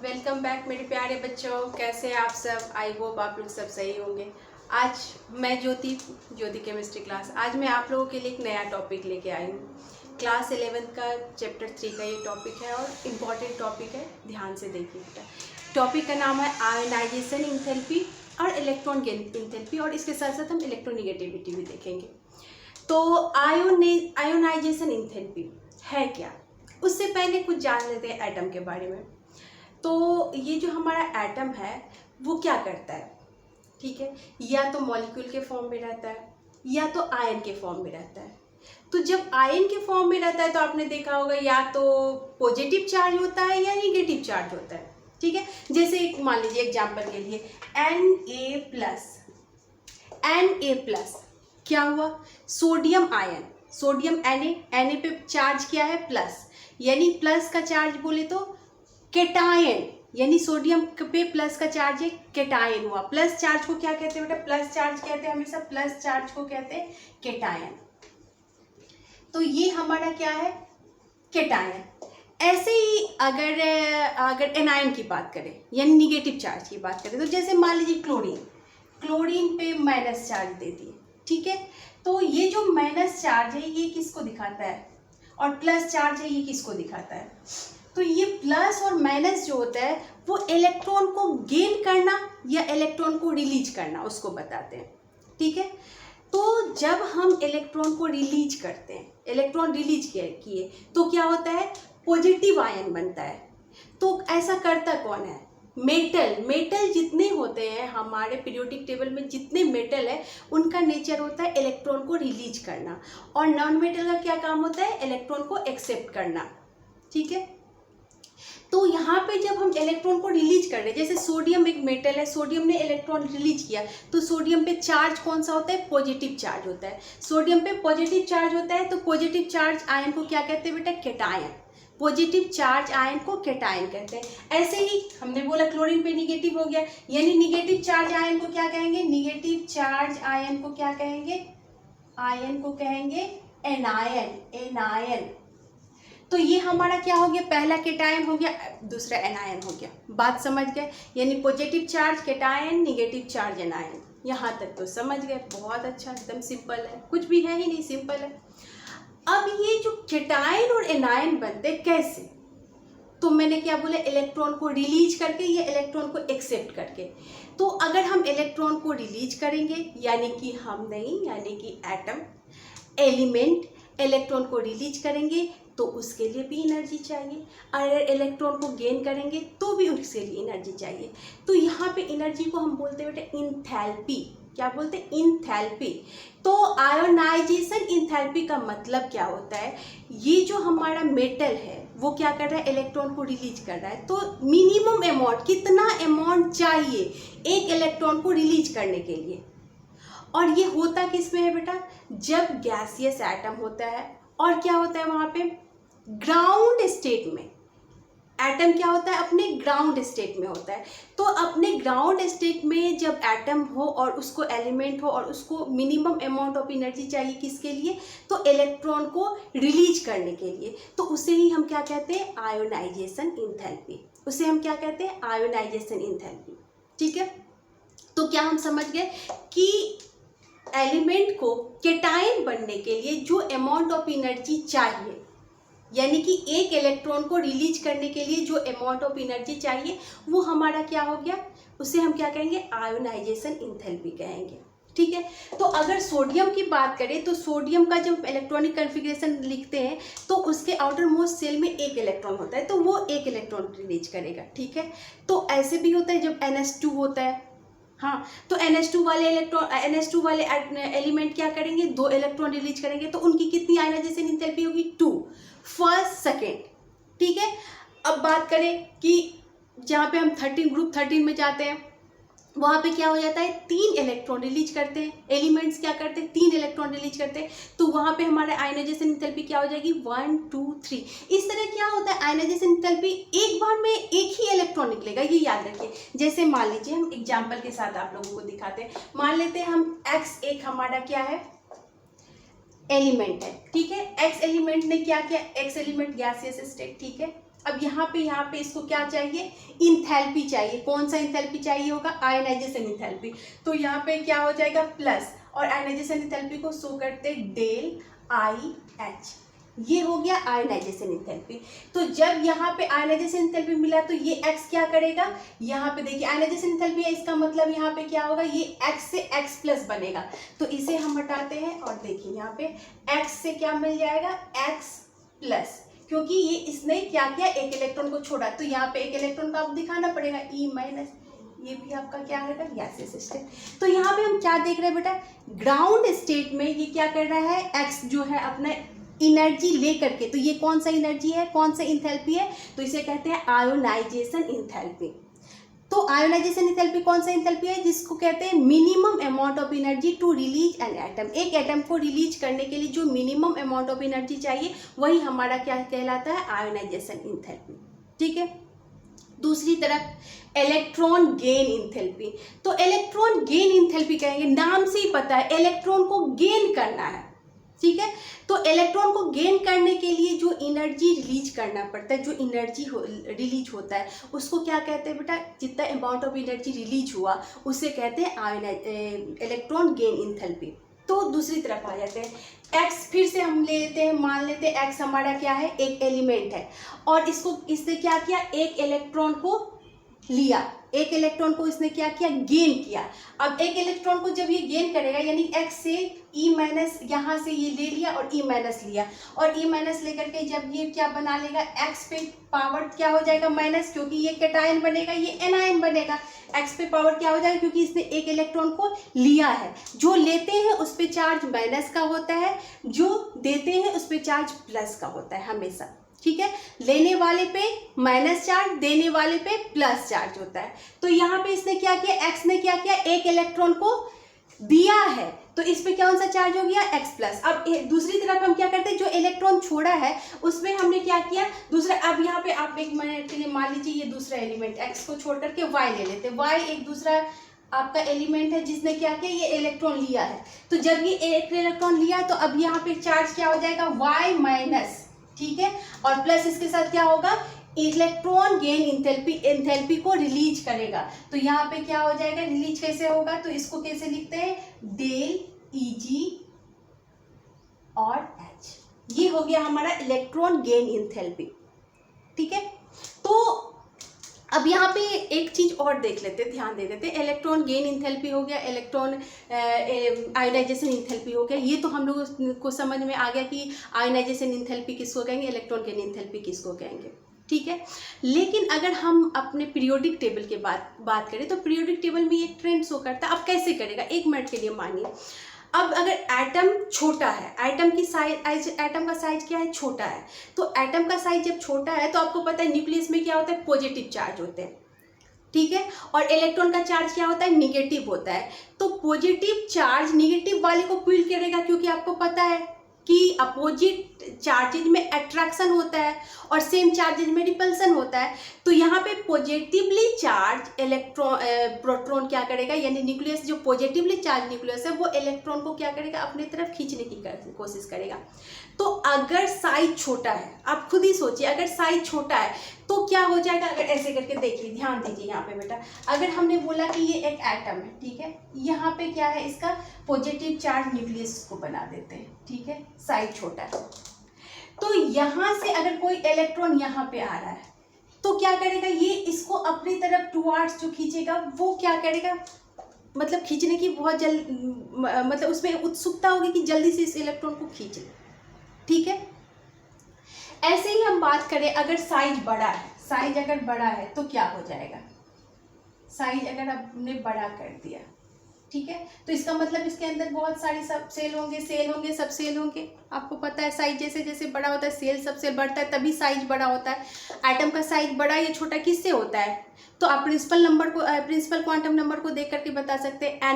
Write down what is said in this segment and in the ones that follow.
Welcome back मेरे प्यारे बच्चों। कैसे हैं आप सब? आई होप आप लोग सब सही होंगे। आज मैं ज्योति केमिस्ट्री क्लास, आज मैं आप लोगों के लिए एक नया टॉपिक लेके आई हूँ। क्लास 11 का चैप्टर 3 का ये टॉपिक है और इम्पॉर्टेंट टॉपिक है, ध्यान से देखिए बेटा। टॉपिक का नाम है आयोनाइजेशन इंथैल्पी और इलेक्ट्रॉन गेन इंथैल्पी, और इसके साथ साथ हम इलेक्ट्रोनिगेटिविटी भी देखेंगे। तो आयोनाइजेशन इंथैल्पी है क्या, उससे पहले कुछ जान लेते हैं एटम के बारे में। तो ये जो हमारा एटम है वो क्या करता है, ठीक है, या तो मॉलिक्यूल के फॉर्म में रहता है या तो आयन के फॉर्म में रहता है। तो जब आयन के फॉर्म में रहता है तो आपने देखा होगा या तो पॉजिटिव चार्ज होता है या निगेटिव चार्ज होता है, ठीक है। जैसे एक मान लीजिए एग्जांपल के लिए Na+ क्या हुआ, सोडियम आयन, सोडियम Na पे चार्ज क्या है प्लस, यानी प्लस का चार्ज बोले तो केटायन, यानी सोडियम पे प्लस का चार्ज है केटायन हुआ। प्लस चार्ज को क्या कहते हैं बेटा, प्लस चार्ज कहते हैं हमेशा, प्लस चार्ज को कहते हैं केटायन। तो ये हमारा क्या है, केटायन। ऐसे ही अगर एनायन की बात करें यानी निगेटिव चार्ज की बात करें, तो जैसे मान लीजिए क्लोरीन पे माइनस चार्ज दे दिए, ठीक है। तो ये जो माइनस चार्ज है ये किसको दिखाता है, और प्लस चार्ज है ये किसको दिखाता है। तो ये प्लस और माइनस जो होता है वो इलेक्ट्रॉन को गेन करना या इलेक्ट्रॉन को रिलीज करना उसको बताते हैं, ठीक है। तो जब हम इलेक्ट्रॉन को रिलीज करते हैं, इलेक्ट्रॉन रिलीज किए तो क्या होता है, पॉजिटिव आयन बनता है। तो ऐसा करता कौन है, मेटल जितने होते हैं हमारे पीरियोडिक टेबल में, जितने मेटल है उनका नेचर होता है इलेक्ट्रॉन को रिलीज करना, और नॉन मेटल का क्या काम होता है, इलेक्ट्रॉन को एक्सेप्ट करना, ठीक है। तो यहाँ पे जब हम इलेक्ट्रॉन को रिलीज कर रहे हैं, जैसे सोडियम एक मेटल है, सोडियम ने इलेक्ट्रॉन रिलीज किया, तो सोडियम पे चार्ज कौन सा होता है, पॉजिटिव चार्ज होता है। सोडियम पे पॉजिटिव चार्ज होता है, तो पॉजिटिव चार्ज आयन को क्या कहते हैं बेटा, केटायन। पॉजिटिव चार्ज आयन को केटायन कहते हैं। ऐसे ही हमने बोला क्लोरीन पे निगेटिव हो गया, यानी निगेटिव चार्ज आयन को क्या कहेंगे, निगेटिव चार्ज आयन को क्या कहेंगे, आयन को कहेंगे एनायन। तो ये हमारा क्या हो गया, पहला केटायन हो गया, दूसरा एनायन हो गया। बात समझ गए, यानी positive charge cation, negative charge anion. यहाँ तक तो समझ गए, बहुत अच्छा, एकदम सिंपल है, कुछ भी है ही नहीं, सिंपल है। अब ये जो केटायन और एनायन बनते कैसे, तो मैंने क्या बोला, इलेक्ट्रॉन को रिलीज करके या इलेक्ट्रॉन को एक्सेप्ट करके। तो अगर हम इलेक्ट्रॉन को रिलीज करेंगे, यानी कि हम नहीं, यानी कि एटम एलिमेंट इलेक्ट्रॉन को रिलीज करेंगे तो उसके लिए भी एनर्जी चाहिए, अगर इलेक्ट्रॉन को गेन करेंगे तो भी उसके लिए एनर्जी चाहिए। तो यहाँ पे एनर्जी को हम बोलते हैं बेटा इंथैल्पी। क्या बोलते हैं, इंथैल्पी। तो आयोनाइजेशन इंथैल्पी का मतलब क्या होता है, ये जो हमारा मेटल है वो क्या कर रहा है, इलेक्ट्रॉन को रिलीज कर रहा है। तो मिनिमम अमाउंट, कितना अमाउंट चाहिए एक इलेक्ट्रॉन को रिलीज करने के लिए, और ये होता किस में है बेटा, जब गैसियस एटम होता है, और क्या होता है वहाँ पे, ग्राउंड स्टेट में। एटम क्या होता है, अपने ग्राउंड स्टेट में होता है। तो अपने ग्राउंड स्टेट में जब एटम हो और उसको एलिमेंट हो और उसको मिनिमम अमाउंट ऑफ एनर्जी चाहिए किसके लिए, तो इलेक्ट्रॉन को रिलीज करने के लिए, तो उसे ही हम क्या कहते हैं, आयोनाइजेशन इंथैल्पी। उसे हम क्या कहते हैं, आयोनाइजेशन इंथैल्पी, ठीक है। तो क्या हम समझ गए कि एलिमेंट को केटायन बनने के लिए जो अमाउंट ऑफ एनर्जी चाहिए, यानी कि एक इलेक्ट्रॉन को रिलीज करने के लिए जो अमाउंट ऑफ एनर्जी चाहिए वो हमारा क्या हो गया, उसे हम क्या कहेंगे, आयोनाइजेशन इंथैल्पी कहेंगे, ठीक है। तो अगर सोडियम की बात करें तो सोडियम का जब इलेक्ट्रॉनिक कन्फिग्रेशन लिखते हैं तो उसके आउटर मोस्ट सेल में एक इलेक्ट्रॉन होता है, तो वो एक इलेक्ट्रॉन रिलीज करेगा, ठीक है। तो ऐसे भी होता है जब NH2 होता है, हाँ, तो NH2 वाले एलिमेंट क्या करेंगे, 2 इलेक्ट्रॉन रिलीज करेंगे, तो उनकी कितनी आयोनाइजेशन इंथैल्पी होगी, 2 फर्स्ट सेकेंड, ठीक है। अब बात करें कि जहाँ पे हम 13 में जाते हैं, वहाँ पे क्या हो जाता है, 3 इलेक्ट्रॉन रिलीज करते हैं, एलिमेंट्स क्या करते हैं, 3 इलेक्ट्रॉन रिलीज करते हैं, तो वहाँ पे हमारा आयोनाइजेशन इंथैल्पी क्या हो जाएगी, 1 2 3। इस तरह क्या होता है, आयोनाइजेशन इंथैल्पी एक बार में एक ही इलेक्ट्रॉन निकलेगा, ये याद रखिए। जैसे मान लीजिए हम एग्जाम्पल के साथ आप लोगों को दिखाते हैं, मान लेते हैं हम X एक हमारा क्या है, एलिमेंट है, ठीक है। X एलिमेंट ने क्या किया, X एलिमेंट गैसियस स्टेट, ठीक है, अब यहाँ पे इसको क्या चाहिए, इंथैल्पी चाहिए। कौन सा इंथैल्पी चाहिए होगा, आयनाइजेशन इंथैल्पी। तो यहाँ पे क्या हो जाएगा प्लस, और आयनाइजेशन इंथैल्पी को शो करते डेल आई एच, ये हो गया आयनाइजेशन इंथैल्पी। तो जब यहाँ पे आयनाइजेशन इंथैल्पी मिला तो ये x क्या करेगा, यहाँ पे देखिए आयनाइजेशन इंथैल्पी है, इसका मतलब यहाँ पे क्या होगा, ये x से x प्लस बनेगा। तो इसे हम हटाते हैं और देखिए यहाँ पे x से क्या मिल जाएगा, x प्लस, क्योंकि ये इसने क्या किया, एक इलेक्ट्रॉन को छोड़ा, तो यहाँ पे एक इलेक्ट्रॉन का आप दिखाना पड़ेगा, ई माइनस, ये भी आपका क्या है, गैसियस स्टेट। तो यहाँ पे हम क्या देख रहे हैं बेटा, ग्राउंड स्टेट में ये क्या कर रहा है, x जो है अपना एनर्जी ले करके, तो ये कौन सा एनर्जी है, कौन सा इंथैल्पी है, तो इसे कहते हैं आयोनाइजेशन इंथैल्पी। तो आयोनाइजेशन इंथैल्पी कौन सा इंथैल्पी है, जिसको कहते हैं minimum amount of energy to release an atom. एक एटम को रिलीज करने के लिए जो मिनिमम अमाउंट ऑफ एनर्जी चाहिए वही हमारा क्या कहलाता है, आयोनाइजेशन इंथैल्पी। ठीक है, दूसरी तरफ इलेक्ट्रॉन गेन इंथैल्पी। तो इलेक्ट्रॉन गेन इंथैल्पी कहेंगे, नाम से ही पता है इलेक्ट्रॉन को गेन करना है। ठीक है, तो इलेक्ट्रॉन को गेन करने के लिए जो एनर्जी रिलीज करना पड़ता है, जो एनर्जी रिलीज होता है उसको क्या कहते हैं बेटा, जितना अमाउंट ऑफ एनर्जी रिलीज हुआ उसे कहते हैं इलेक्ट्रॉन गेन इंथैल्पी। तो दूसरी तरफ आ जाते हैं, x फिर से हम ले लेते हैं, मान लेते हैं x हमारा क्या है, एक एलिमेंट है, और इसने क्या किया, एक इलेक्ट्रॉन को लिया, एक इलेक्ट्रॉन को इसने क्या किया, गेन किया। अब एक इलेक्ट्रॉन को जब ये गेन करेगा, यानी x से ई माइनस, यहाँ से ये ले लिया और ई माइनस लिया, और ई माइनस लेकर के जब ये क्या बना लेगा, x पे पावर क्या हो जाएगा माइनस, क्योंकि ये कैटायन बनेगा, ये एनायन बनेगा। x पे पावर क्या हो जाएगा, क्योंकि इसने एक इलेक्ट्रॉन को लिया है। जो लेते हैं उस पे चार्ज माइनस का होता है, जो देते हैं उस पे चार्ज प्लस का होता है हमेशा। ठीक है, लेने वाले पे माइनस चार्ज, देने वाले पे प्लस चार्ज होता है। तो यहाँ पे इसने क्या किया, x ने क्या किया, एक इलेक्ट्रॉन को दिया है, तो इस पे कौन सा चार्ज हो गया, x प्लस। अब दूसरी तरफ हम क्या करते हैं, जो इलेक्ट्रॉन छोड़ा है उसमें हमने क्या किया, दूसरा। अब यहाँ पे आप एक मिनट के लिए मान लीजिए ये दूसरा एलिमेंट x को छोड़ करके y ले लेते हैं। y एक दूसरा आपका एलिमेंट है जिसने क्या किया, ये इलेक्ट्रॉन लिया है। तो जब ये एक इलेक्ट्रॉन लिया तो अब यहाँ पे चार्ज क्या हो जाएगा, y माइनस। ठीक है, और प्लस इसके साथ क्या होगा, इलेक्ट्रॉन गेन इंथैल्पी को रिलीज करेगा। तो यहाँ पे क्या हो जाएगा, रिलीज कैसे होगा, तो इसको कैसे लिखते हैं, डेल Eg और H। ये हो गया हमारा इलेक्ट्रॉन गेन इंथैल्पी। ठीक है, तो अब यहाँ पे एक चीज और देख लेते हैं, ध्यान दे देते हैं। इलेक्ट्रॉन गेन इंथैल्पी हो गया, इलेक्ट्रॉन आयोनाइजेशन इंथैल्पी हो गया, ये तो हम लोगों को समझ में आ गया कि आयोनाइजेशन इंथैल्पी किसको कहेंगे, इलेक्ट्रॉन गेन इंथैल्पी किसको कहेंगे। ठीक है, लेकिन अगर हम अपने पीरियोडिक टेबल के बात करें तो पीरियोडिक टेबल में एक ट्रेंड शो करता है। अब कैसे करेगा, एक मिनट के लिए मानिए, अब अगर एटम छोटा है, एटम का साइज क्या है, छोटा है, तो एटम का साइज जब छोटा है तो आपको पता है न्यूक्लियस में क्या होता है, पॉजिटिव चार्ज होते हैं। ठीक है, और इलेक्ट्रॉन का चार्ज क्या होता है, निगेटिव होता है। तो पॉजिटिव चार्ज निगेटिव वाले को पुल करेगा, क्योंकि आपको पता है कि अपोजिट चार्जेज में अट्रैक्शन होता है और सेम चार्जेज में रिपल्सन होता है। तो यहाँ पे पॉजिटिवली चार्ज प्रोटॉन क्या करेगा, यानी न्यूक्लियस जो पॉजिटिवली चार्ज न्यूक्लियस है वो इलेक्ट्रॉन को क्या करेगा, अपनी तरफ खींचने की कोशिश करेगा। तो अगर साइज छोटा है, आप खुद ही सोचिए, अगर साइज छोटा है तो क्या हो जाएगा, अगर ऐसे करके देखिए, ध्यान दीजिए यहाँ पे बेटा, अगर हमने बोला कि ये एक एटम है, ठीक है, यहाँ पे क्या है, इसका पॉजिटिव चार्ज न्यूक्लियस को बना देते हैं। ठीक है, साइज छोटा है, तो यहाँ से अगर कोई इलेक्ट्रॉन यहाँ पे आ रहा है तो क्या करेगा, ये इसको अपनी तरफ टुवार्ड्स जो खींचेगा वो क्या करेगा, मतलब खींचने की बहुत मतलब उसमें उत्सुकता होगी कि जल्दी से इस इलेक्ट्रॉन को खींच ले। ठीक है, ऐसे ही हम बात करें, अगर साइज बड़ा है, साइज अगर बड़ा है तो क्या हो जाएगा, साइज अगर आपने बड़ा कर दिया, ठीक है, तो इसका मतलब इसके अंदर बहुत सारे सब सेल होंगे, सब सेल होंगे। आपको पता है साइज जैसे जैसे बड़ा होता है, सेल सबसे बढ़ता है, तभी साइज बड़ा होता है। एटम का साइज बड़ा या छोटा किससे होता है, तो आप प्रिंसिपल क्वांटम नंबर को देख करके बता सकते हैं।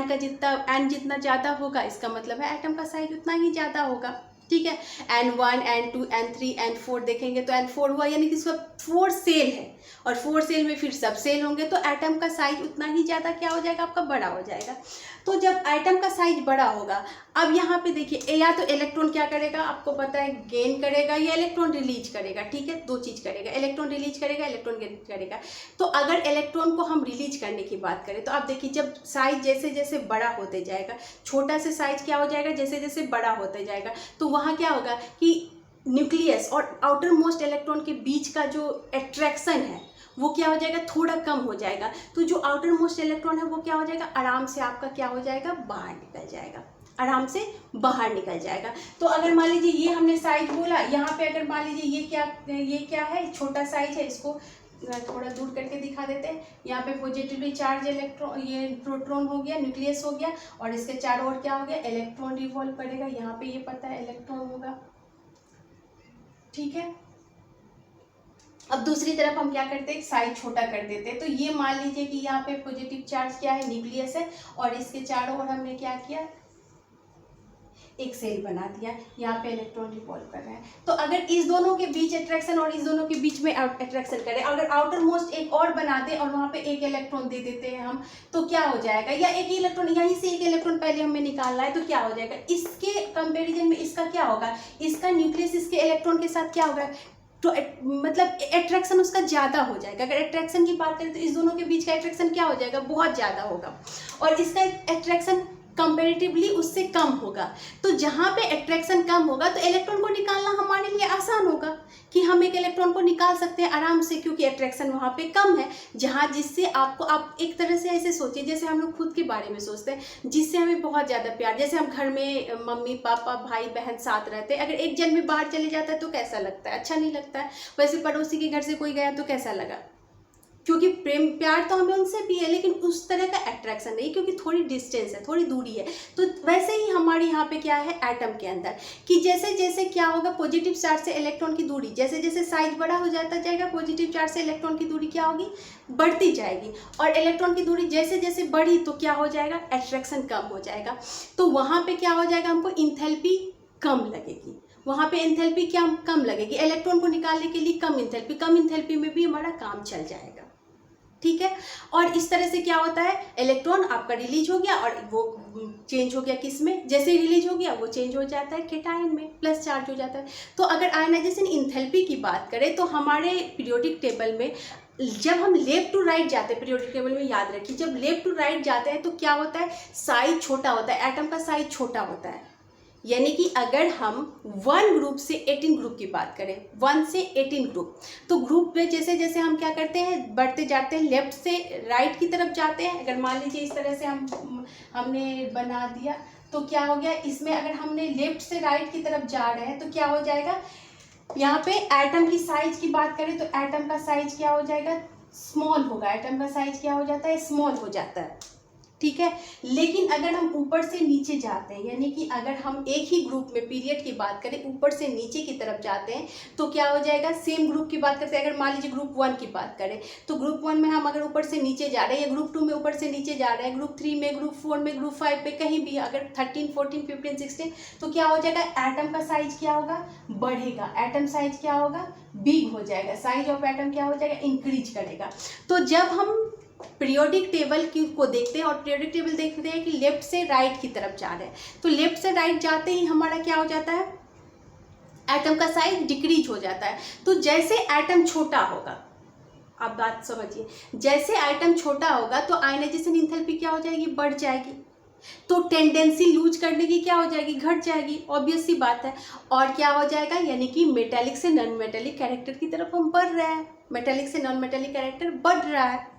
एन जितना ज़्यादा होगा इसका मतलब है एटम का साइज उतना ही ज़्यादा होगा। ठीक है। N1 N2 N3 N4 देखेंगे तो N4 हुआ, यानी कि इसका 4 सेल है, और 4 सेल में फिर सब सेल होंगे, तो एटम का साइज उतना ही ज़्यादा क्या हो जाएगा, आपका बड़ा हो जाएगा। तो जब एटम का साइज बड़ा होगा, अब यहाँ पे देखिए, या तो इलेक्ट्रॉन क्या करेगा, आपको पता है गेन करेगा या इलेक्ट्रॉन रिलीज करेगा, ठीक है, दो चीज़ करेगा, इलेक्ट्रॉन रिलीज करेगा, इलेक्ट्रॉन गेन करेगा। तो अगर इलेक्ट्रॉन को हम रिलीज करने की बात करें तो आप देखिए, जब साइज जैसे जैसे बड़ा होते जाएगा, छोटा से साइज क्या हो जाएगा, जैसे जैसे बड़ा होते जाएगा, तो वहाँ क्या होगा कि न्यूक्लियस और आउटर मोस्ट इलेक्ट्रॉन के बीच का जो अट्रैक्शन है वो क्या हो जाएगा, थोड़ा कम हो जाएगा। तो जो आउटर मोस्ट इलेक्ट्रॉन है वो क्या हो जाएगा, आराम से आपका क्या हो जाएगा, बाहर निकल जाएगा, आराम से बाहर निकल जाएगा। तो अगर मान लीजिए ये हमने साइज बोला, यहाँ पे अगर मान लीजिए ये क्या है, छोटा साइज है, इसको थोड़ा दूर करके दिखा देते हैं। यहाँ पे पॉजिटिवली चार्ज इलेक्ट्रॉन, ये प्रोटॉन हो गया, न्यूक्लियस हो गया, और इसके चारों ओर क्या हो गया, इलेक्ट्रॉन रिवॉल्व करेगा। यहाँ पे ये पता है इलेक्ट्रॉन होगा, ठीक है। अब दूसरी तरफ हम क्या करते हैं, साइज छोटा कर देते हैं। तो ये मान लीजिए कि यहाँ पे पॉजिटिव चार्ज क्या है, न्यूक्लियस है, और इसके चारों ओर हमने क्या किया, एक सेल बना दिया, यहाँ पे इलेक्ट्रॉन रिवॉल्व कर रहा है। तो अगर इस दोनों के बीच अट्रैक्शन और इस दोनों के बीच में अट्रैक्शन करें, अगर आउटर मोस्ट एक और बना दे और वहाँ पे एक इलेक्ट्रॉन दे देते हैं हम, तो क्या हो जाएगा, या एक ही इलेक्ट्रॉन, यहीं से एक इलेक्ट्रॉन पहले हमें निकालना है, तो क्या हो जाएगा, इसके कंपेरिजन में इसका क्या होगा, इसका न्यूक्लियस इसके इलेक्ट्रॉन के साथ क्या होगा, तो मतलब अट्रैक्शन उसका ज़्यादा हो जाएगा। अगर अट्रैक्शन की बात करें तो इस दोनों के बीच का अट्रैक्शन क्या हो जाएगा, बहुत ज़्यादा होगा, और इसका अट्रैक्शन कंपेरेटिवली उससे कम होगा। तो जहाँ पे अट्रैक्शन कम होगा तो इलेक्ट्रॉन को निकालना हमारे लिए आसान होगा, कि हम एक इलेक्ट्रॉन को निकाल सकते हैं आराम से, क्योंकि अट्रैक्शन वहाँ पे कम है। जहाँ जिससे आपको, आप एक तरह से ऐसे सोचिए जैसे हम लोग खुद के बारे में सोचते हैं, जिससे हमें बहुत ज़्यादा प्यार, जैसे हम घर में मम्मी पापा भाई बहन साथ रहते हैं, अगर एक जन में बाहर चले जाता है तो कैसा लगता है, अच्छा नहीं लगता है। वैसे पड़ोसी के घर से कोई गया तो कैसा लगा, क्योंकि प्रेम प्यार तो हमें उनसे भी है, लेकिन उस तरह का अट्रैक्शन नहीं, क्योंकि थोड़ी डिस्टेंस है, थोड़ी दूरी है। तो वैसे ही हमारे यहाँ पे क्या है, एटम के अंदर, कि जैसे जैसे क्या होगा, पॉजिटिव चार्ज से इलेक्ट्रॉन की दूरी, जैसे जैसे साइज बड़ा हो जाता जाएगा, पॉजिटिव चार्ज से इलेक्ट्रॉन की दूरी क्या होगी, बढ़ती जाएगी, और इलेक्ट्रॉन की दूरी जैसे जैसे बढ़ी तो क्या हो जाएगा, अट्रैक्शन कम हो जाएगा। तो वहाँ पर क्या हो जाएगा, हमको इंथैल्पी कम लगेगी, वहाँ पे एंथैल्पी क्या कम लगेगी, इलेक्ट्रॉन को निकालने के लिए कम एंथैल्पी में भी हमारा काम चल जाएगा, ठीक है। और इस तरह से क्या होता है, इलेक्ट्रॉन आपका रिलीज हो गया और वो चेंज हो गया किस में, जैसे रिलीज हो गया वो चेंज हो जाता है केटायन में, प्लस चार्ज हो जाता है। तो अगर आयनाइजेशन इंथैल्पी की बात करें तो हमारे पीरियोडिक टेबल में जब हम लेफ्ट टू राइट जाते हैं, पीरियोडिक टेबल में याद रखिए, जब लेफ्ट टू राइट जाते हैं तो क्या होता है, साइज छोटा होता है, एटम का साइज छोटा होता है। यानी कि अगर हम 1 ग्रुप से 18 ग्रुप की बात करें, 1 से 18 ग्रुप, तो ग्रुप में जैसे जैसे हम क्या करते हैं, बढ़ते जाते हैं, लेफ्ट से राइट की तरफ जाते हैं। अगर मान लीजिए इस तरह से हमने बना दिया तो क्या हो गया, इसमें अगर हमने लेफ्ट से राइट की तरफ जा रहे हैं तो क्या हो जाएगा, यहाँ पे एटम की साइज की बात करें तो एटम का साइज क्या हो जाएगा, स्मॉल होगा, एटम का साइज क्या हो जाता है, स्मॉल हो जाता है, ठीक है। लेकिन अगर हम ऊपर से नीचे जाते हैं, यानी कि अगर हम एक ही ग्रुप में पीरियड की बात करें, ऊपर से नीचे की तरफ जाते हैं तो क्या हो जाएगा, सेम ग्रुप की बात करते हैं, अगर मान लीजिए ग्रुप 1 की बात करें तो ग्रुप 1 में हम अगर ऊपर से नीचे जा रहे हैं, या ग्रुप 2 में ऊपर से नीचे जा रहे हैं, ग्रुप 3 में, ग्रुप 4 में, ग्रुप 5 पे, कहीं भी अगर 13 14 15 16, तो क्या हो जाएगा, एटम का साइज क्या होगा, बढ़ेगा, एटम साइज क्या होगा, बिग हो जाएगा, साइज ऑफ एटम क्या हो जाएगा, इंक्रीज करेगा। तो जब हम पीरियोडिक टेबल को देखते हैं और पीरियोडिक टेबल देखते हैं कि लेफ्ट से राइट की तरफ जा रहे हैं, तो लेफ्ट से राइट जाते ही हमारा क्या हो जाता है, एटम का साइज डिक्रीज हो जाता है। तो जैसे एटम छोटा होगा, आप बात समझिए, जैसे एटम छोटा होगा तो आयनाइजेशन एंथैल्पी क्या हो जाएगी, बढ़ जाएगी, तो टेंडेंसी लूज करने की क्या हो जाएगी, घट जाएगी, ऑब्वियस सी बात है। और क्या हो जाएगा, यानी कि मेटेलिक से नॉन मेटेलिक कैरेक्टर की तरफ हम बढ़ रहे हैं, मेटेलिक से नॉन मेटेलिक कैरेक्टर बढ़ रहा है,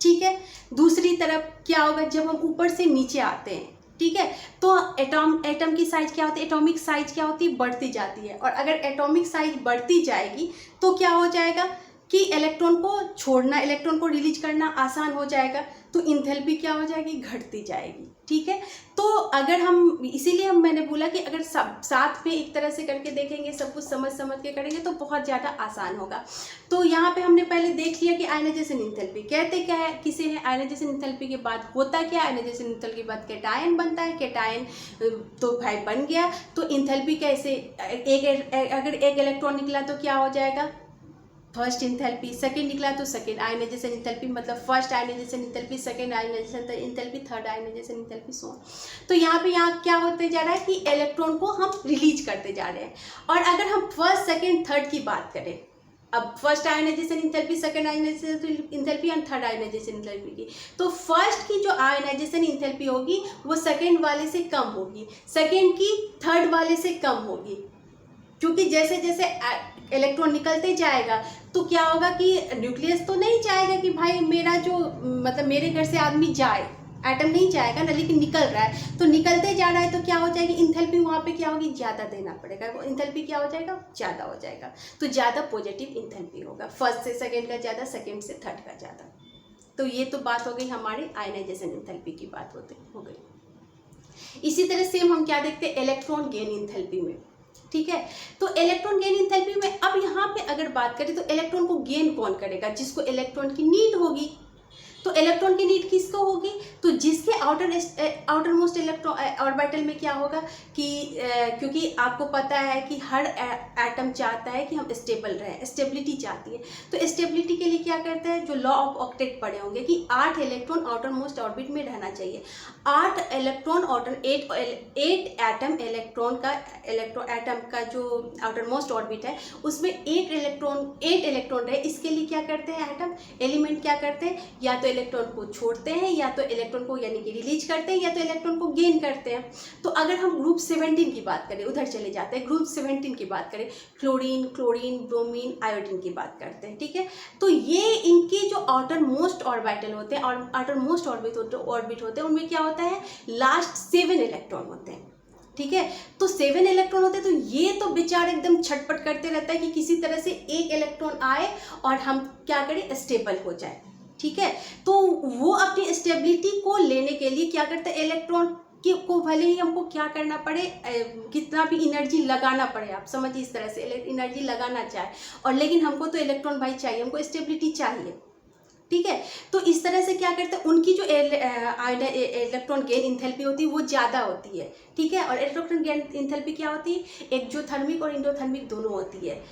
ठीक है। दूसरी तरफ क्या होगा, जब हम ऊपर से नीचे आते हैं, ठीक है, तो एटम की साइज क्या होती है, एटॉमिक साइज क्या होती है, बढ़ती जाती है। और अगर एटॉमिक साइज बढ़ती जाएगी तो क्या हो जाएगा कि इलेक्ट्रॉन को छोड़ना, इलेक्ट्रॉन को रिलीज करना आसान हो जाएगा, तो इंथैल्पी क्या हो जाएगी, घटती जाएगी, ठीक है। तो अगर हम, इसीलिए मैंने बोला कि अगर सब साथ में एक तरह से करके देखेंगे, सब कुछ समझ के करेंगे तो बहुत ज़्यादा आसान होगा। तो यहाँ पे हमने पहले देख लिया कि आयनाइजेशन एंथैल्पी कहते क्या है, किसे है। आयनाइजेशन एंथैल्पी के बाद होता क्या, आयनाइजेशन एंथैल्पी के बाद कैटायन बनता है। कैटायन तो भाई बन गया, तो एंथैल्पी कैसे, अगर एक इलेक्ट्रॉन निकला तो क्या हो जाएगा, फर्स्ट एंथैल्पी। सेकंड निकला तो सेकंड आयनाइजेशन एंथैल्पी, मतलब first ionization enthalpy, second ionization enthalpy, third ionization enthalpy, so on. तो यहाँ क्या होते जा रहा है कि इलेक्ट्रॉन को हम रिलीज करते जा रहे हैं। और अगर हम फर्स्ट सेकंड थर्ड की बात करें, अब first ionization enthalpy, second ionization enthalpy and third ionization enthalpy की, तो फर्स्ट की जो आयनाइजेशन एंथैल्पी होगी वो सेकंड वाले से कम होगी, सेकंड की थर्ड वाले से कम होगी, क्योंकि जैसे जैसे इलेक्ट्रॉन निकलते जाएगा तो क्या होगा कि न्यूक्लियस तो नहीं चाहेगा कि भाई मेरा जो, मतलब मेरे घर से आदमी जाए, एटम नहीं चाहेगा ना, लेकिन निकल रहा है, तो निकलते जा रहा है तो क्या हो जाएगी, इंथैल्पी वहाँ पे क्या होगी, ज़्यादा देना पड़ेगा, इंथैल्पी क्या हो जाएगा, ज़्यादा हो जाएगा। तो ज़्यादा पॉजिटिव इंथैल्पी होगा, फर्स्ट से सेकेंड का ज़्यादा, सेकेंड से थर्ड का ज़्यादा। तो ये तो बात हो गई हमारी आयनाइजेशन इंथैल्पी की बात हो गई। इसी तरह सेम हम क्या देखते हैं इलेक्ट्रॉन गेन इंथैल्पी में, ठीक है। तो इलेक्ट्रॉन गेन इंथैल्पी में अब यहाँ पे अगर बात करें तो इलेक्ट्रॉन को गेन कौन करेगा, जिसको इलेक्ट्रॉन की नीड होगी। तो इलेक्ट्रॉन की नीड किसको होगी, तो जिसके आउटर मोस्ट इलेक्ट्रॉन ऑर्बिटल में क्या होगा कि क्योंकि आपको पता है कि हर एटम चाहता है कि हम स्टेबल रहें, स्टेबिलिटी चाहती है। तो स्टेबिलिटी के लिए क्या करते हैं, जो लॉ ऑफ ऑक्टेट पढ़े होंगे कि 8 इलेक्ट्रॉन आउटर मोस्ट ऑर्बिट में रहना चाहिए। 8 इलेक्ट्रॉन आउटर 8 एटम एटम का जो आउटर मोस्ट ऑर्बिट है उसमें 8 इलेक्ट्रॉन रहे, इसके लिए क्या करते हैं एटम एलिमेंट क्या करते हैं, या तो इलेक्ट्रॉन को छोड़ते हैं, या तो इलेक्ट्रॉन को यानी कि रिलीज करते हैं, या तो इलेक्ट्रॉन को गेन करते हैं। तो अगर हम ग्रुप 17 की बात करें, उधर चले जाते हैं, ग्रुप 17 की बात करें, क्लोरीन, ब्रोमीन, आयोडीन की बात करते हैं, ठीक है। तो ये इनके जो आउटर मोस्ट ऑर्बिटल होते हैं और आउटर मोस्ट ऑर्बिट होते हैं, उनमें क्या होता है, लास्ट 7 इलेक्ट्रॉन होते हैं, ठीक है। तो 7 इलेक्ट्रॉन होते हैं, तो ये तो बेचारा एकदम छटपट करते रहता है कि किसी तरह से एक इलेक्ट्रॉन आए और हम क्या करें, स्टेबल हो जाए, ठीक है। तो वो अपनी स्टेबिलिटी को लेने के लिए क्या करते हैं, इलेक्ट्रॉन को भले ही हमको क्या करना पड़े, कितना भी एनर्जी लगाना पड़े, आप समझिए इस तरह से एनर्जी लगाना चाहे, और लेकिन हमको तो इलेक्ट्रॉन भाई चाहिए, हमको स्टेबिलिटी चाहिए, ठीक है। तो इस तरह से क्या करते हैं, उनकी जो इलेक्ट्रॉन गेन इंथैल्पी होती है वो ज़्यादा होती है, ठीक है। और इलेक्ट्रॉन गेन इंथैल्पी क्या होती है, एक्सोथर्मिक और इंडोथर्मिक दोनों होती है।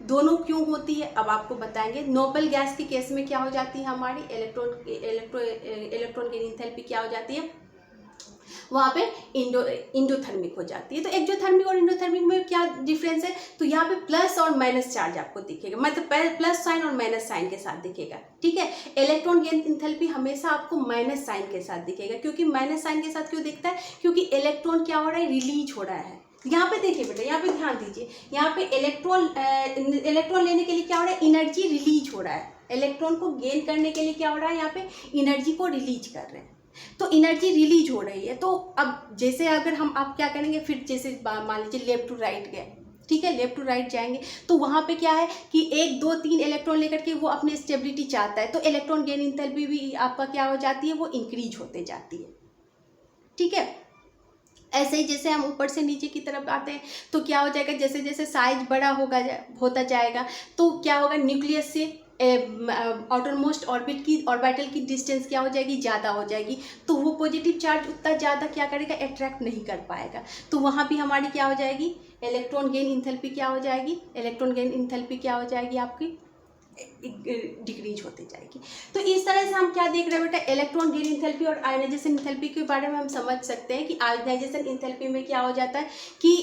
दोनों क्यों होती है अब आपको बताएंगे। नोबल गैस के केस में क्या हो जाती है, हमारी इलेक्ट्रॉन गेन इंथैल्पी क्या हो जाती है, वहाँ पे इंडोथर्मिक हो जाती है। तो एक्सोथर्मिक और इंडोथर्मिक में क्या डिफरेंस है, तो यहाँ पे प्लस और माइनस चार्ज आपको दिखेगा, मतलब प्लस साइन और माइनस साइन के साथ दिखेगा, ठीक है। इलेक्ट्रॉन गेन इंथैल्पी हमेशा आपको माइनस साइन के साथ दिखेगा, क्योंकि माइनस साइन के साथ क्यों दिखता है, क्योंकि इलेक्ट्रॉन क्या हो रहा है, रिलीज हो रहा है। यहाँ पे देखिए बेटा, यहाँ पे ध्यान दीजिए, यहाँ पे इलेक्ट्रॉन लेने के लिए क्या हो रहा है, एनर्जी रिलीज हो रहा है। इलेक्ट्रॉन को गेन करने के लिए क्या हो रहा है, यहाँ पे एनर्जी को रिलीज कर रहे हैं, तो एनर्जी रिलीज हो रही है। तो अब जैसे अगर हम आप क्या करेंगे, फिर जैसे मान लीजिए लेफ्ट टू राइट गए, ठीक है, लेफ्ट टू राइट जाएंगे तो वहाँ पे क्या है कि 1 2 3 इलेक्ट्रॉन लेकर के वो अपनी स्टेबिलिटी चाहता है, तो इलेक्ट्रॉन गेन इंथैल्पी भी आपका क्या हो जाती है, वो इंक्रीज होते जाती है, ठीक है। ऐसे ही जैसे हम ऊपर से नीचे की तरफ आते हैं तो क्या हो जाएगा, जैसे जैसे साइज बड़ा होता जाएगा तो क्या होगा, न्यूक्लियस से आउटर मोस्ट ऑर्बिटल की डिस्टेंस क्या हो जाएगी, ज़्यादा हो जाएगी। तो वो पॉजिटिव चार्ज उतना ज़्यादा क्या करेगा, अट्रैक्ट नहीं कर पाएगा। तो वहाँ भी हमारी क्या हो जाएगी, इलेक्ट्रॉन गेन इंथैल्पी क्या हो जाएगी, इलेक्ट्रॉन गेन इंथैल्पी क्या हो जाएगी आपकी, डिक्रीज होती जाएगी। तो इस तरह से हम क्या देख रहे हैं बेटा, इलेक्ट्रॉन गेन इंथैल्पी और आयनाइजेशन इंथैल्पी के बारे में हम समझ सकते हैं कि आयनाइजेशन इंथैल्पी में क्या हो जाता है कि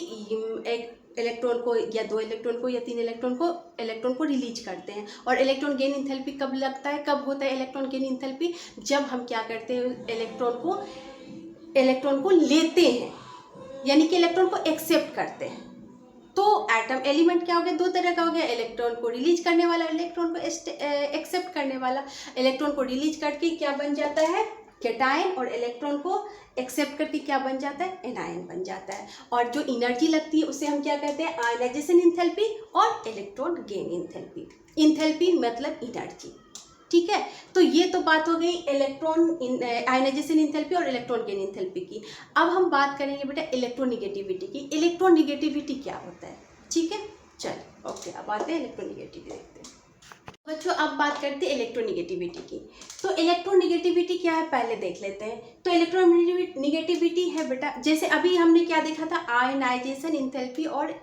एक इलेक्ट्रॉन को या 2 इलेक्ट्रॉन को या 3 इलेक्ट्रॉन को रिलीज करते हैं। और इलेक्ट्रॉन गेन इंथैल्पी कब लगता है, कब होता है इलेक्ट्रॉन गेन इंथैल्पी, जब हम क्या करते हैं, इलेक्ट्रॉन को लेते हैं, यानी कि इलेक्ट्रॉन को एक्सेप्ट करते हैं। तो एटम एलिमेंट क्या हो गया, 2 तरह का हो गया, इलेक्ट्रॉन को रिलीज करने वाला, इलेक्ट्रॉन को एक्सेप्ट करने वाला। इलेक्ट्रॉन को रिलीज करके क्या बन जाता है, कैटायन, और इलेक्ट्रॉन को एक्सेप्ट करके क्या बन जाता है, एनायन बन जाता है। और जो एनर्जी लगती है उसे हम क्या कहते हैं, आयनाइजेशन इंथैल्पी और इलेक्ट्रॉन गेन इंथैल्पी। इंथैल्पी मतलब एनर्जी, ठीक है। तो ये तो बात हो गई इलेक्ट्रॉन आयनाइजेशन एंथैल्पी और इलेक्ट्रॉन गेन एंथैल्पी की। अब हम बात करेंगे बेटा इलेक्ट्रोनिगेटिविटी की। इलेक्ट्रोनिगेटिविटी क्या होता है, ठीक है। चल ओके, अब आते हैं इलेक्ट्रोनिगेटिविटी देखते हैं बच्चों। अब बात करते हैं इलेक्ट्रोनिगेटिविटी की। तो इलेक्ट्रोनिगेटिविटी क्या है पहले देख लेते हैं। तो इलेक्ट्रोनिगेटिविटी है बेटा, जैसे अभी हमने क्या देखा था, आयनाइजेशन एंथैल्पी और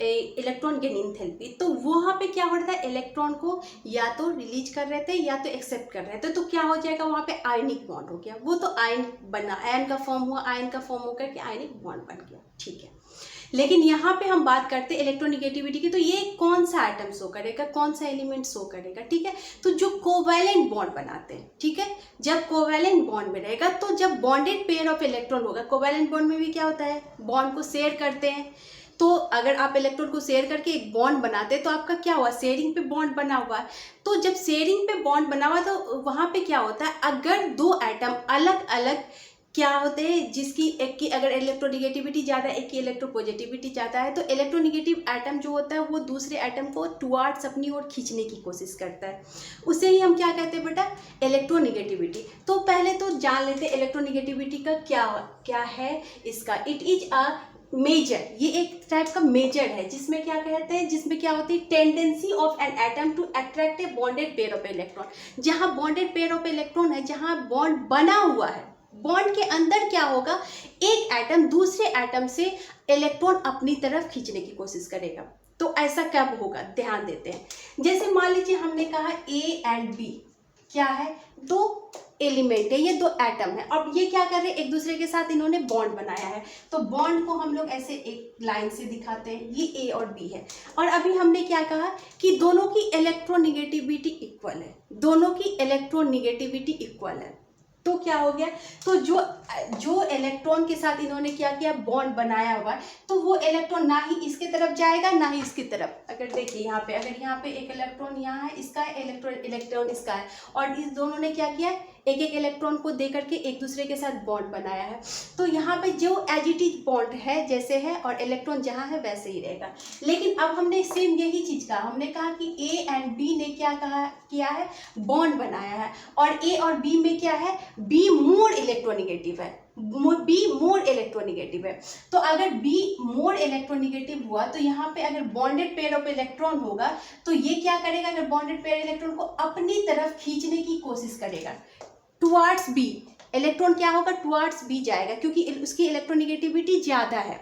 इलेक्ट्रॉन गेन एंथैल्पी। तो वहाँ पे क्या हो रहा था, इलेक्ट्रॉन को या तो रिलीज कर रहे थे या तो एक्सेप्ट कर रहे थे। तो क्या हो जाएगा, वहाँ पे आयनिक बॉन्ड हो गया, वो तो आयन बना, आयन का फॉर्म हुआ, आयन का फॉर्म होकर के आयनिक बॉन्ड बन गया, ठीक है। लेकिन यहाँ पे हम बात करते हैं इलेक्ट्रोनिगेटिविटी की। तो ये कौन सा आइटम शो करेगा, कौन सा एलिमेंट शो करेगा, ठीक है। तो जो कोवैलेंट बॉन्ड बनाते हैं, ठीक है, जब कोवैलेंट बॉन्ड में रहेगा, तो जब बॉन्डेड पेयर ऑफ इलेक्ट्रॉन होगा, कोवैलेंट बॉन्ड में भी क्या होता है, बॉन्ड को शेयर करते हैं। तो अगर आप इलेक्ट्रॉन को शेयर करके एक बॉन्ड बनाते हैं तो आपका क्या हुआ, शेयरिंग पे बॉन्ड बना हुआ है। तो जब शेयरिंग पे बॉन्ड बना हुआ तो वहाँ पे क्या होता है, अगर दो एटम अलग अलग क्या होते हैं, जिसकी एक की अगर इलेक्ट्रोनिगेटिविटी ज़्यादा है, एक की इलेक्ट्रोपॉजिटिविटी ज़्यादा है, तो इलेक्ट्रोनिगेटिव एटम जो होता है वो दूसरे एटम को टुवार्ड्स अपनी ओर खींचने की कोशिश करता है। उसे ही हम क्या कहते हैं बेटा, इलेक्ट्रोनिगेटिविटी। तो पहले तो जान लेते हैं इलेक्ट्रोनिगेटिविटी का क्या है इसका। इट इज अ मेजर, ये एक टाइप का मेजर है, जिसमें क्या कहते हैं, जिसमें क्या होती है, tendency of an atom to attract a bonded pair of electron. जहाँ बॉन्डेड पेयर ऑफ इलेक्ट्रॉन है, जहाँ बॉन्ड बना हुआ है, बॉन्ड के अंदर क्या होगा, एक एटम दूसरे एटम से इलेक्ट्रॉन अपनी तरफ खींचने की कोशिश करेगा। तो ऐसा कब होगा, ध्यान देते हैं। जैसे मान लीजिए हमने कहा ए एंड बी क्या है, दो एलिमेंट है, ये दो एटम है। अब ये क्या कर रहे हैं, एक दूसरे के साथ इन्होंने बॉन्ड बनाया है। तो बॉन्ड को हम लोग ऐसे एक लाइन से दिखाते हैं, ये ए और बी है। और अभी हमने क्या कहा कि दोनों की इलेक्ट्रोनिगेटिविटी इक्वल है, दोनों की इलेक्ट्रोनिगेटिविटी इक्वल है। तो क्या हो गया, तो जो इलेक्ट्रॉन के साथ इन्होंने क्या किया, बॉन्ड बनाया हुआ है, तो वो इलेक्ट्रॉन ना ही इसके तरफ जाएगा ना ही इसकी तरफ। अगर देखिए यहाँ पे, अगर यहाँ पे एक इलेक्ट्रॉन यहाँ है, इसका है, इलेक्ट्रॉन इसका है, और इस दोनों ने क्या किया, एक एक इलेक्ट्रॉन को दे करके एक दूसरे के साथ बॉन्ड बनाया है। तो यहाँ पे जो एज इट इज बॉन्ड है जैसे है, और इलेक्ट्रॉन जहाँ है वैसे ही रहेगा। लेकिन अब हमने सेम यही चीज कहा, हमने कहा कि ए एंड बी ने क्या किया है, बॉन्ड बनाया है, और ए और बी में क्या है, बी मोर इलेक्ट्रोनिगेटिव है, बी मोर इलेक्ट्रोनिगेटिव है। तो अगर बी मोर इलेक्ट्रोनिगेटिव हुआ, तो यहाँ पे अगर बॉन्डेड पेयर ऑफ इलेक्ट्रॉन होगा, तो ये क्या करेगा, अगर बॉन्डेड पेयर इलेक्ट्रॉन को अपनी तरफ खींचने की कोशिश करेगा टुवार्ड्स बी, इलेक्ट्रॉन क्या होगा, टुवार्ड्स बी जाएगा, क्योंकि उसकी इलेक्ट्रोनिगेटिविटी ज़्यादा है।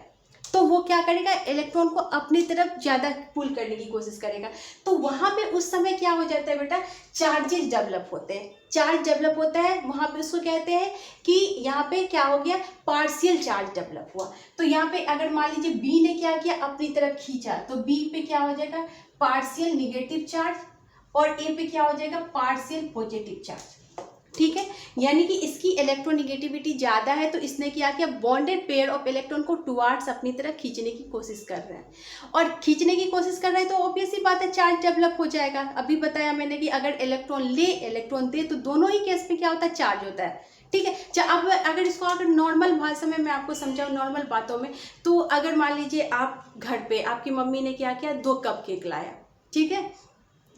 तो वो क्या करेगा, इलेक्ट्रॉन को अपनी तरफ ज़्यादा पुल करने की कोशिश करेगा। तो वहाँ पे उस समय क्या हो जाता है बेटा, चार्जेस डेवलप होते हैं, चार्ज डेवलप होता है। वहाँ पे उसको कहते हैं कि यहाँ पे क्या हो गया, पार्शियल चार्ज डेवलप हुआ। तो यहाँ पे अगर मान लीजिए बी ने क्या किया, अपनी तरफ खींचा, तो बी पे क्या हो जाएगा, पार्शियल निगेटिव चार्ज, और ए पे क्या हो जाएगा, पार्शियल पॉजिटिव चार्ज, ठीक है। यानी कि इसकी इलेक्ट्रोनिगेटिविटी ज़्यादा है, तो इसने क्या किया, बॉन्डेड पेयर ऑफ इलेक्ट्रॉन को टुवार्ड्स अपनी तरफ खींचने की कोशिश कर रहा है। और खींचने की कोशिश कर रहा है तो ऑब्वियस सी बात है, चार्ज डेवलप हो जाएगा। अभी बताया मैंने कि अगर इलेक्ट्रॉन ले इलेक्ट्रॉन दे, तो दोनों ही केस में क्या होता है, चार्ज होता है, ठीक है। अब अगर इसको अगर नॉर्मल भाषा में मैं आपको समझाऊँ, नॉर्मल बातों में, तो अगर मान लीजिए आप घर पे आपकी मम्मी ने क्या किया, 2 कप केक लाया, ठीक है,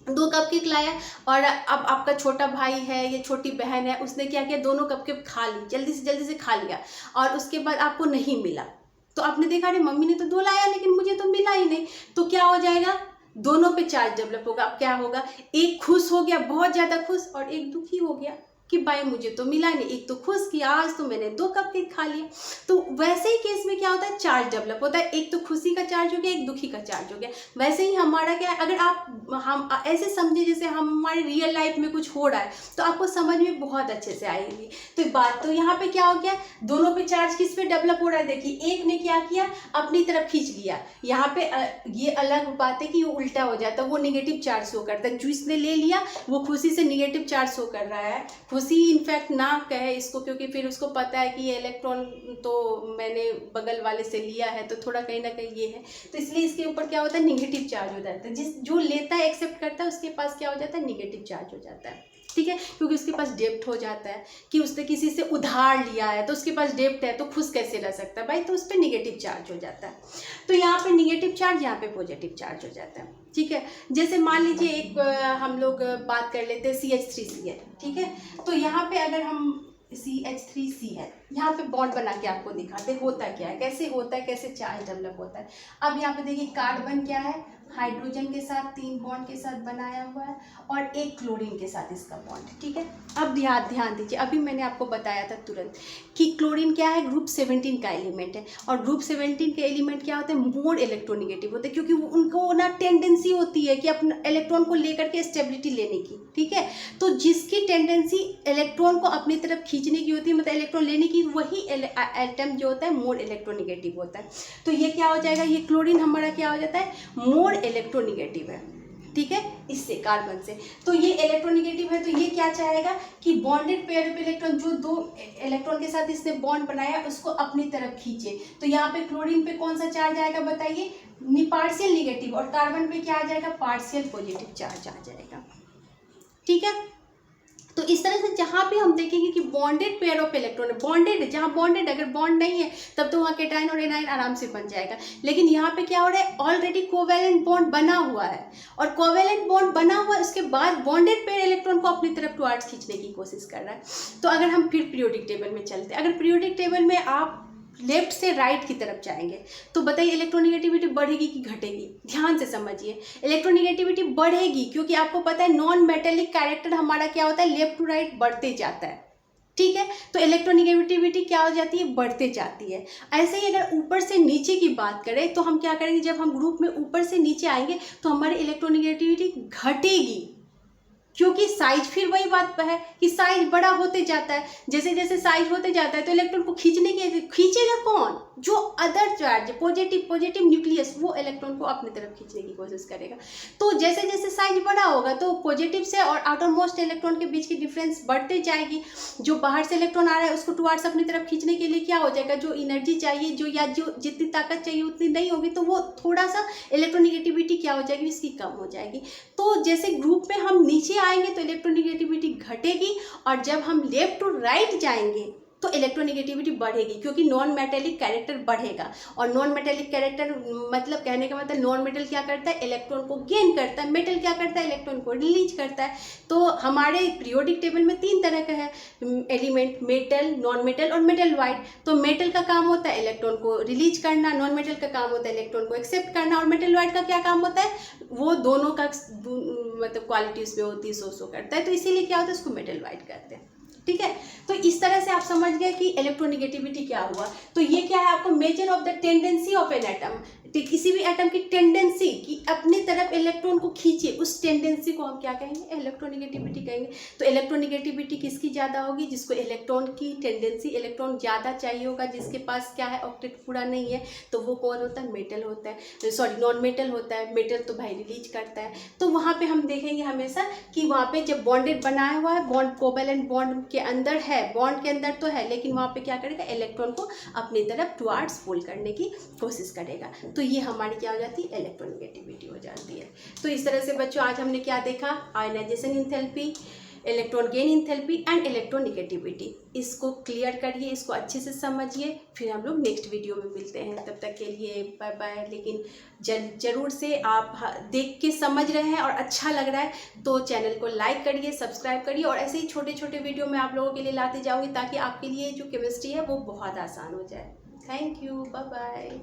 2 कप केक लाया, और अब आपका छोटा भाई है या छोटी बहन है, उसने क्या किया, दोनों कप केक खा ली, जल्दी से खा लिया, और उसके बाद आपको नहीं मिला। तो आपने देखा, अरे मम्मी ने तो 2 लाया लेकिन मुझे तो मिला ही नहीं। तो क्या हो जाएगा, दोनों पे चार्ज डेवलप होगा। अब क्या होगा, एक खुश हो गया, बहुत ज़्यादा खुश, और एक दुखी हो गया कि भाई मुझे तो मिला नहीं। एक तो खुश कि आज तो मैंने 2 कप केक खा लिया। तो वैसे ही केस में क्या होता है, चार्ज डेवलप होता है, एक तो खुशी का चार्ज हो गया, एक दुखी का चार्ज हो गया। वैसे ही हमारा क्या है, अगर हम ऐसे समझे जैसे हमारे रियल लाइफ में कुछ हो रहा है, तो आपको समझ में बहुत अच्छे से आएगी। तो बात तो यहाँ पे क्या हो गया, दोनों पे चार्ज किस पे डेवलप हो रहा है, देखिए एक ने क्या किया, अपनी तरफ खींच लिया। यहाँ पे ये अलग बात है कि वो उल्टा हो जाता है, वो निगेटिव चार्ज शो करता है। जो इसने ले लिया वो खुशी से निगेटिव चार्ज शो कर रहा है, खुशी इनफैक्ट ना कहे इसको, क्योंकि फिर उसको पता है कि ये इलेक्ट्रॉन तो मैंने बगल वाले से लिया है, तो थोड़ा कहीं ना कहीं ये है, तो इसलिए इसके ऊपर क्या होता है, निगेटिव चार्ज हो जाता है। जो लेता है, एक्सेप्ट करता है, उसके पास क्या हो जाता है, निगेटिव चार्ज हो जाता है, ठीक है, क्योंकि उसके पास डेब्ट हो जाता है कि उसने किसी से उधार लिया है, तो उसके पास डेब्ट है, तो खुश कैसे रह सकता है भाई, तो उस पर निगेटिव चार्ज हो जाता है। तो यहाँ पे निगेटिव चार्ज, यहाँ पे पॉजिटिव चार्ज हो जाता है, ठीक है। जैसे मान लीजिए एक हम लोग बात कर लेते हैं CH3C है, ठीक है। तो यहाँ पे अगर हम CH3C है, यहाँ पे बॉन्ड बना के आपको दिखाते होता क्या है, कैसे होता है, कैसे चार्ज डेवलप होता है। अब यहाँ पे देखिए कार्बन क्या है, हाइड्रोजन के साथ 3 बॉन्ड के साथ बनाया हुआ है और एक क्लोरीन के साथ इसका बॉन्ड, ठीक है। अब ध्यान दीजिए, अभी मैंने आपको बताया था तुरंत कि क्लोरीन क्या है, ग्रुप 17 का एलिमेंट है और ग्रुप 17 के एलिमेंट क्या होते हैं, मोर इलेक्ट्रोनिगेटिव होते हैं, क्योंकि उनको ना टेंडेंसी होती है कि अपने इलेक्ट्रॉन को लेकर के स्टेबिलिटी लेने की, ठीक है। तो जिसकी टेंडेंसी इलेक्ट्रॉन को अपनी तरफ खींचने की होती है, मतलब इलेक्ट्रॉन लेने की, वही एटम जो होता है मोर इलेक्ट्रोनिगेटिव होता है। तो ये क्या हो जाएगा, ये क्लोरीन हमारा क्या हो जाता है, मोर इलेक्ट्रोनिगेटिव है, ठीक है, इससे कार्बन से। तो ये इलेक्ट्रोनिगेटिव है, तो ये क्या चाहेगा कि बॉन्डेड पेयर ऑफ इलेक्ट्रॉन, जो 2 इलेक्ट्रॉन के साथ इसने बॉन्ड बनाया उसको अपनी तरफ खींचे। तो यहाँ पे क्लोरीन पे कौन सा चार्ज आएगा बताइए, पार्शियल निगेटिव, और कार्बन पे क्या आ जाएगा, पार्शियल पॉजिटिव चार्ज आ जाएगा, ठीक है। तो इस तरह से जहाँ पे हम देखेंगे कि बॉन्डेड पेयर ऑफ इलेक्ट्रॉन है, बॉन्डेड, जहाँ बॉन्डेड, अगर बॉन्ड नहीं है तब तो वहाँ केटाइन और एनाइन आराम से बन जाएगा। लेकिन यहाँ पे क्या हो रहा है, ऑलरेडी कोवेलेंट बॉन्ड बना हुआ है, और कोवेलेंट बॉन्ड बना हुआ है, उसके बाद बॉन्डेड पेयर इलेक्ट्रॉन को अपनी तरफ टुवर्ड्स खींचने की कोशिश कर रहा है। तो अगर हम फिर पीरियोडिक टेबल में चलते हैं, अगर पीरियोडिक टेबल में आप लेफ्ट से राइट की तरफ जाएंगे तो बताइए इलेक्ट्रोनिगेटिविटी बढ़ेगी कि घटेगी। ध्यान से समझिए, इलेक्ट्रोनिगेटिविटी बढ़ेगी, क्योंकि आपको पता है नॉन मेटेलिक कैरेक्टर हमारा क्या होता है, लेफ्ट टू राइट बढ़ते जाता है, ठीक है। तो इलेक्ट्रोनिगेटिविटी क्या हो जाती है, बढ़ते जाती है। ऐसे ही अगर ऊपर से नीचे की बात करें तो हम क्या करेंगे, जब हम ग्रुप में ऊपर से नीचे आएंगे तो हमारी इलेक्ट्रोनिगेटिविटी घटेगी, क्योंकि साइज, फिर वही बात है कि साइज बड़ा होते जाता है। जैसे जैसे साइज होते जाता है तो इलेक्ट्रॉन को खींचेगा कौन, जो अदर चार्ज पॉजिटिव न्यूक्लियस, वो इलेक्ट्रॉन को अपनी तरफ खींचने की कोशिश करेगा। तो जैसे जैसे साइज बड़ा होगा तो पॉजिटिव से और आउटर मोस्ट इलेक्ट्रॉन के बीच की डिफरेंस बढ़ते जाएगी। जो बाहर से इलेक्ट्रॉन आ रहा है उसको टुवर्ड्स अपनी तरफ खींचने के लिए क्या हो जाएगा, जो एनर्जी चाहिए, जो जितनी ताकत चाहिए उतनी नहीं होगी, तो वो थोड़ा सा इलेक्ट्रोनिगेटिविटी क्या हो जाएगी, इसकी कम हो जाएगी। तो जैसे ग्रुप में हम नीचे आएंगे तो इलेक्ट्रोनिगेटिविटी घटेगी, और जब हम लेफ्ट टू राइट जाएंगे तो इलेक्ट्रोनिगेटिविटी बढ़ेगी, क्योंकि नॉन मेटेलिक कैरेक्टर बढ़ेगा। और नॉन मेटेलिक कैरेक्टर मतलब, कहने का मतलब, नॉन मेटल क्या करता है, इलेक्ट्रॉन को गेन करता है, मेटल क्या करता है, इलेक्ट्रॉन को रिलीज करता है। तो हमारे पीरियोडिक टेबल में 3 तरह का है एलिमेंट, मेटल, नॉन मेटल और मेटल वाइट। तो मेटल का काम होता है इलेक्ट्रॉन को रिलीज करना, नॉन मेटल का काम होता है इलेक्ट्रॉन को एक्सेप्ट करना, और मेटल वाइट का क्या काम होता है, वो दोनों का मतलब क्वालिटी उसमें होती है, सो करता है। तो इसीलिए क्या होता है, उसको मेटल वाइट कहते हैं, ठीक है। तो इस तरह से आप समझ गए कि इलेक्ट्रोनिगेटिविटी क्या हुआ। तो ये क्या है, आपको measure of the tendency of an atom, किसी भी एटम की टेंडेंसी कि अपनी तरफ इलेक्ट्रॉन को खींचे, उस टेंडेंसी को हम क्या कहेंगे, इलेक्ट्रोनिगेटिविटी कहेंगे। तो इलेक्ट्रोनिगेटिविटी किसकी ज़्यादा होगी, जिसको इलेक्ट्रॉन की टेंडेंसी, इलेक्ट्रॉन ज़्यादा चाहिए होगा, जिसके पास क्या है, ऑक्टेट पूरा नहीं है, तो वो कौन होता है, मेटल होता है, सॉरी नॉन मेटल होता है। मेटल तो भाई रिलीज करता है। तो वहाँ पर हम देखेंगे हमेशा कि वहाँ पर जब बॉन्डेड बनाया हुआ है, बॉन्ड कोवेलेंट बॉन्ड के अंदर है, बॉन्ड के अंदर तो है, लेकिन वहाँ पे क्या करेगा, इलेक्ट्रॉन को अपनी तरफ टुवर्ड्स पुल करने की कोशिश करेगा। तो ये हमारी क्या हो जाती है, इलेक्ट्रोनिगेटिविटी हो जाती है। तो इस तरह से बच्चों आज हमने क्या देखा, ionization enthalpy, electron gain enthalpy and electronegativity. इसको क्लियर करिए, इसको अच्छे से समझिए, फिर हम लोग नेक्स्ट वीडियो में मिलते हैं। तब तक के लिए बाय बाय। लेकिन जरूर से आप देख के समझ रहे हैं और अच्छा लग रहा है तो चैनल को लाइक करिए, सब्सक्राइब करिए, और ऐसे ही छोटे छोटे वीडियो मैं आप लोगों के लिए लाते जाऊँगी, ताकि आपके लिए जो केमिस्ट्री है वो बहुत आसान हो जाए। Thank you, bye bye.